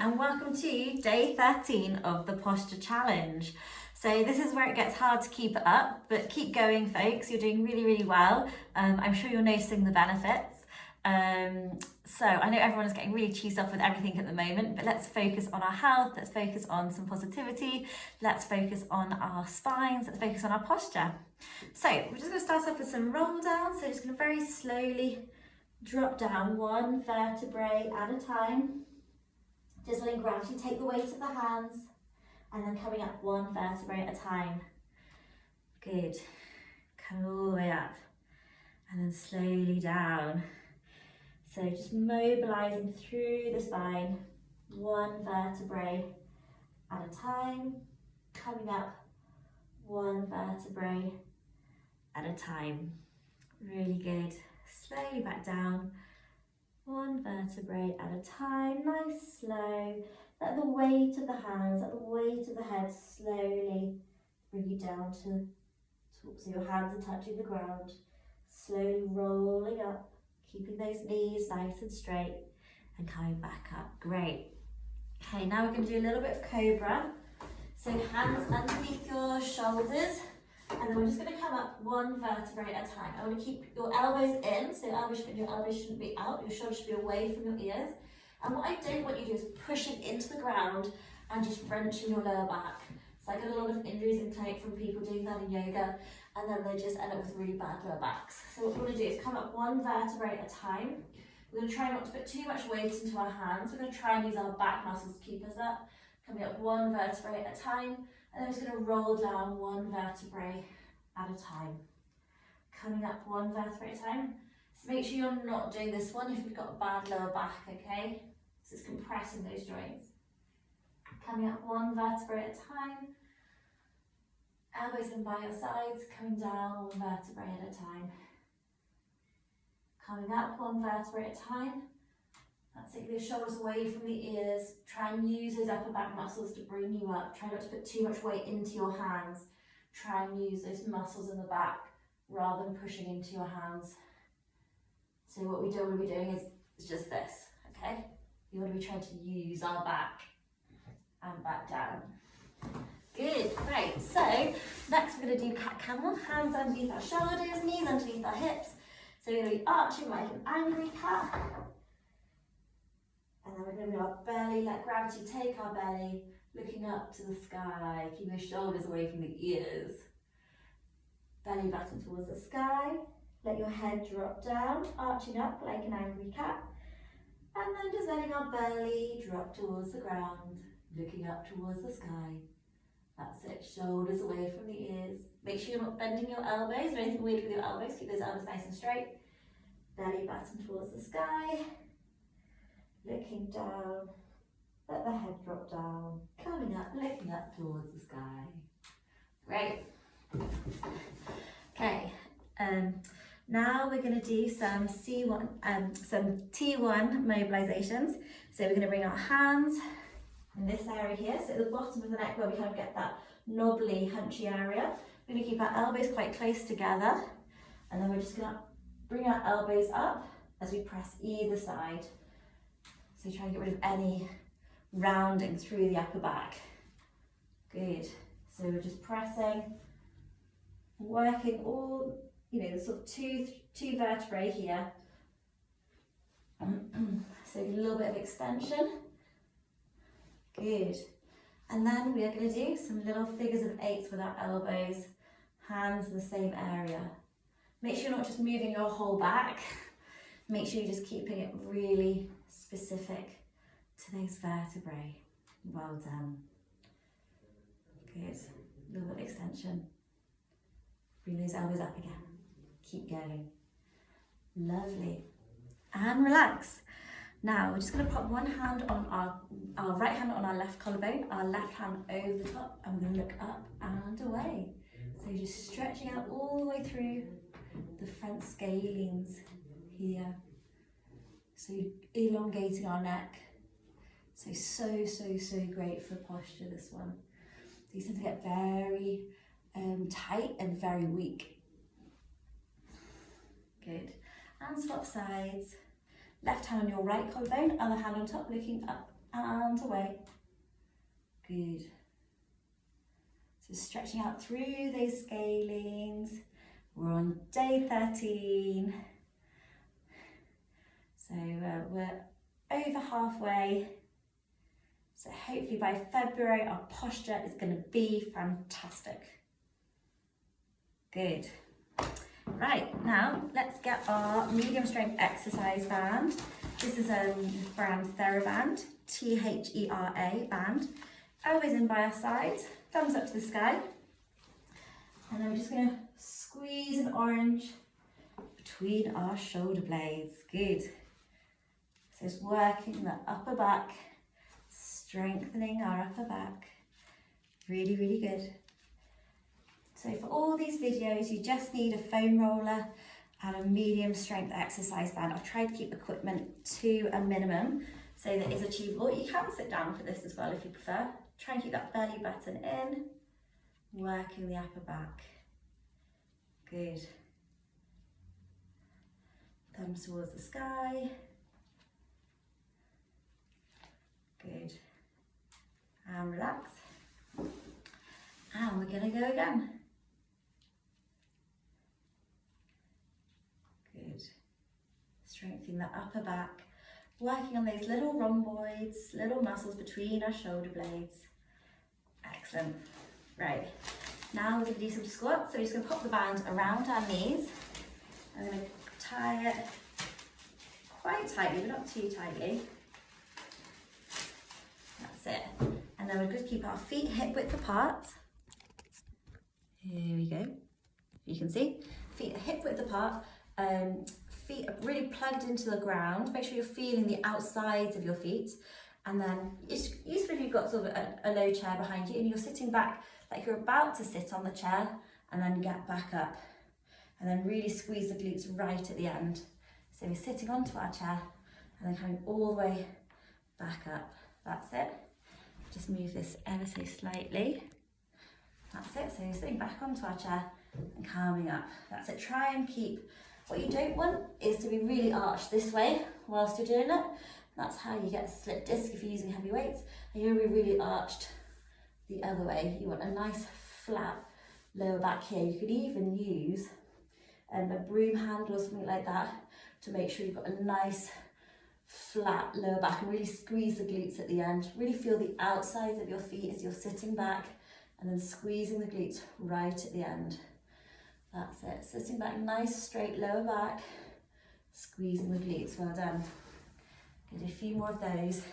and welcome to day 13 of the posture challenge. So this is where it gets hard to keep it up, but keep going folks, you're doing really well. I'm sure you're noticing the benefits. So I know everyone is getting really cheesed off with everything at the moment, but let's focus on our health, let's focus on some positivity, let's focus on our spines, let's focus on our posture. So we're just going to start off with some roll down, so just going to very slowly drop down one vertebrae at a time. Just letting gravity take the weight of the hands and then coming up one vertebrae at a time. Good. Coming all the way up and then slowly down. So just mobilising through the spine, one vertebrae at a time, coming up one vertebrae at a time. Really good. Slowly back down, one vertebrae at a time, nice, slow. Let the weight of the hands, let the weight of the head slowly bring you down to so your hands are touching the ground. Slowly rolling up, keeping those knees nice and straight and coming back up. Great. Okay, now we're going to do a little bit of Cobra. So hands underneath your shoulders. And then we're just going to come up one vertebrae at a time. I want to keep your elbows in, so your elbows shouldn't be out, your shoulders should be away from your ears. And what I don't want you to do is pushing into the ground and just wrenching your lower back. So I get a lot of injuries in clinic from people doing that in yoga, and then they just end up with really bad lower backs. So what we want to do is come up one vertebrae at a time. We're going to try not to put too much weight into our hands. We're going to try and use our back muscles to keep us up. Coming up one vertebrae at a time. And then we're just going to roll down one vertebrae at a time. Coming up one vertebrae at a time. So make sure you're not doing this one if you've got a bad lower back, okay? So it's compressing those joints. Coming up one vertebrae at a time. Elbows in by your sides, coming down one vertebrae at a time. Coming up one vertebrae at a time. That's it, your shoulders away from the ears. Try and use those upper back muscles to bring you up. Try not to put too much weight into your hands. Try and use those muscles in the back rather than pushing into your hands. So what we don't want to be doing is just this, okay? We want to be trying to use our back and back down. Good, right, so next we're going to do cat camel. Hands underneath our shoulders, knees underneath our hips. So we're going to be arching like an angry cat. And then we're going to bring our belly, let gravity take our belly, looking up to the sky, keep your shoulders away from the ears. Belly button towards the sky, let your head drop down, arching up like an angry cat. And then just letting our belly drop towards the ground, looking up towards the sky. That's it, shoulders away from the ears. Make sure you're not bending your elbows or anything weird with your elbows, keep those elbows nice and straight. Belly button towards the sky. Looking down, let the head drop down, coming up, looking up towards the sky. Great. Okay, now we're going to do some T1 mobilizations. So we're going to bring our hands in this area here, so at the bottom of the neck where we kind of get that knobbly, hunchy area. We're going to keep our elbows quite close together, and then we're just going to bring our elbows up as we press either side. So try and get rid of any rounding through the upper back. Good. So we're just pressing, working all, the sort of two vertebrae here. So a little bit of extension. Good. And then we are going to do some little figures of eights with our elbows, hands in the same area. Make sure you're not just moving your whole back. Make sure you're just keeping it really specific to those vertebrae. Well done. Good. A little bit of extension. Bring those elbows up again. Keep going. Lovely. And relax. Now we're just going to put one hand on our right hand on our left collarbone, our left hand over the top, and we're going to look up and away. So you're just stretching out all the way through the front scalenes here. So elongating our neck. So great for posture, this one. These tend to get very tight and very weak. Good. And swap sides. Left hand on your right collarbone, other hand on top, looking up and away. Good. So stretching out through those scalenes. We're on day 13. So we're over halfway. So hopefully by February our posture is going to be fantastic. Good. Right, now let's get our medium strength exercise band. This is a brand TheraBand, T-H-E-R-A band. Elbows in by our sides, thumbs up to the sky. And then we're just going to squeeze an orange between our shoulder blades. Good. So it's working the upper back, strengthening our upper back. Really, really good. So for all these videos, you just need a foam roller and a medium strength exercise band. I've tried to keep equipment to a minimum so that it's achievable. You can sit down for this as well if you prefer. Try and keep that belly button in, working the upper back. Good. Thumbs towards the sky. Good. And relax. And we're gonna go again. Good. Strengthening the upper back. Working on those little rhomboids, little muscles between our shoulder blades. Excellent. Right. Now we're going to do some squats. So we're just going to pop the band around our knees. I'm going to tie it quite tightly, but not too tightly. That's it. And then we're going to keep our feet hip width apart. Here we go. You can see, feet are hip width apart. Feet are really plugged into the ground. Make sure you're feeling the outsides of your feet. And then it's useful if you've got sort of a low chair behind you and you're sitting back like you're about to sit on the chair, and then get back up. And then really squeeze the glutes right at the end. So we're sitting onto our chair and then coming all the way back up. That's it. Just move this ever so slightly. That's it. So you're sitting back onto our chair and calming up. That's it. Try and keep, what you don't want is to be really arched this way whilst you're doing it. That's how you get a slip disc if you're using heavy weights. And you're going to be really arched the other way. You want a nice flat lower back here. You could even use a broom handle or something like that to make sure you've got a nice flat lower back and really squeeze the glutes at the end. Really feel the outsides of your feet as you're sitting back and then squeezing the glutes right at the end. That's it. Sitting back, nice straight lower back, squeezing the glutes. Well done. Do a few more of those.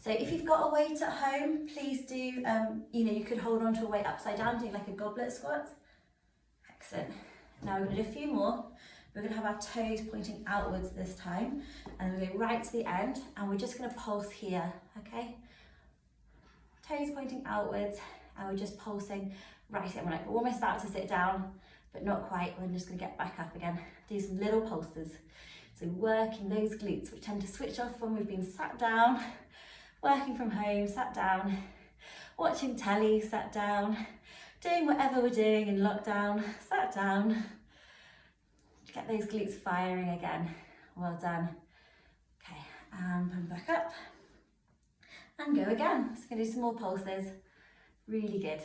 So if you've got a weight at home, please do, you could hold on to a weight upside down, doing like a goblet squat. Excellent. Now we're going to do a few more. We're going to have our toes pointing outwards this time, and we're going right to the end, and we're just going to pulse here, okay? Toes pointing outwards, and we're just pulsing right in. We're like almost about to sit down, but not quite. We're just going to get back up again. Do some little pulses. So working those glutes, which tend to switch off when we've been sat down, working from home, sat down, watching telly, sat down, doing whatever we're doing in lockdown, sat down. Get those glutes firing again. Well done. Okay, and come back up and go again. So we're going to do some more pulses. Really good.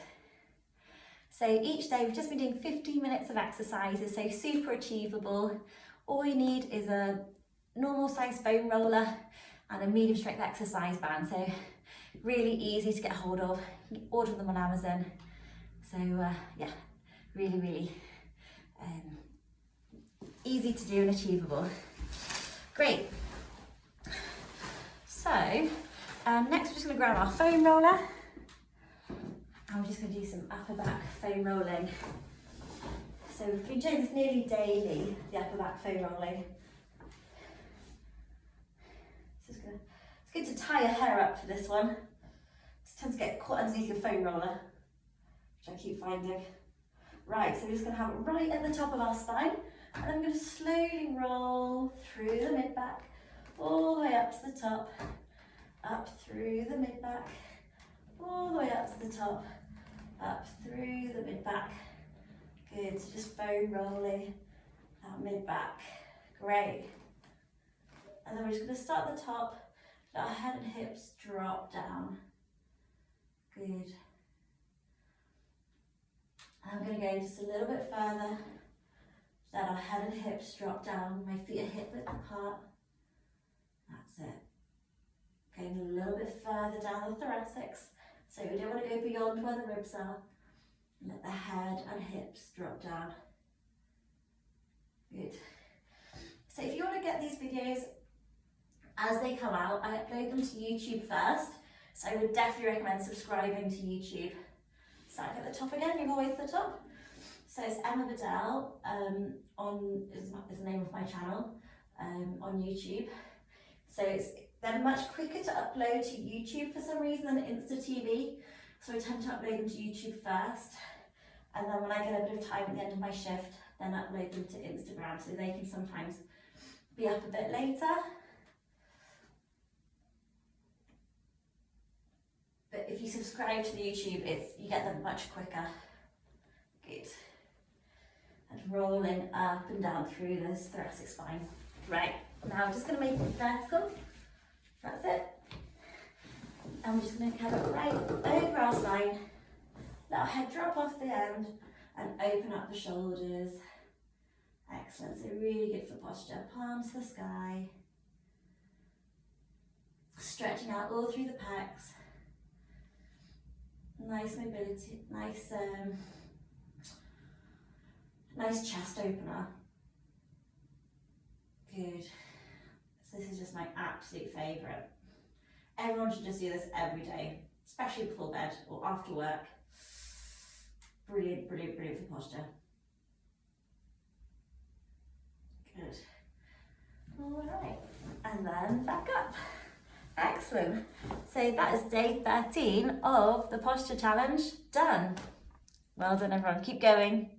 So each day we've just been doing 15 minutes of exercises, so super achievable. All you need is a normal size foam roller and a medium strength exercise band. So really easy to get hold of. You can order them on Amazon. So yeah, really, really easy to do and achievable. Great. So next we're just going to grab our foam roller and we're just going to do some upper back foam rolling. So we've been doing this nearly daily, the upper back foam rolling. It's good to tie your hair up for this one. It tends to get caught underneath your foam roller, which I keep finding. Right, so we're just going to have it right at the top of our spine, and then we're going to slowly roll through the mid-back, all the way up to the top, up through the mid-back, all the way up to the top, up through the mid-back. Good, so just foam rolling that mid-back. Great. And then we're just going to start at the top, let our head and hips drop down. Good. I'm going to go just a little bit further, let our head and hips drop down, my feet are hip width apart. That's it. Going a little bit further down the thoracics, so we don't want to go beyond where the ribs are. Let the head and hips drop down. Good. So if you want to get these videos as they come out, I upload them to YouTube first, so I would definitely recommend subscribing to YouTube. Start at the top again, you go way to the top. So it's Emma Bedell, is the name of my channel on YouTube. So they're much quicker to upload to YouTube for some reason than Insta TV. So I tend to upload them to YouTube first. And then when I get a bit of time at the end of my shift, then upload them to Instagram, so they can sometimes be up a bit later. But if you subscribe to the YouTube, you get them much quicker. Good. And rolling up and down through this thoracic spine. Right, now I'm just going to make it vertical. That's it. And we're just going to come right over our spine. Let our head drop off the end and open up the shoulders. Excellent, so really good for posture. Palms to the sky. Stretching out all through the pecs. Nice mobility, nice chest opener. Good. So this is just my absolute favourite. Everyone should just do this every day, especially before bed or after work. Brilliant, brilliant, brilliant for posture. Good. All right, and then back up. Excellent. So that is day 13 of the posture challenge done. Well done, everyone. Keep going.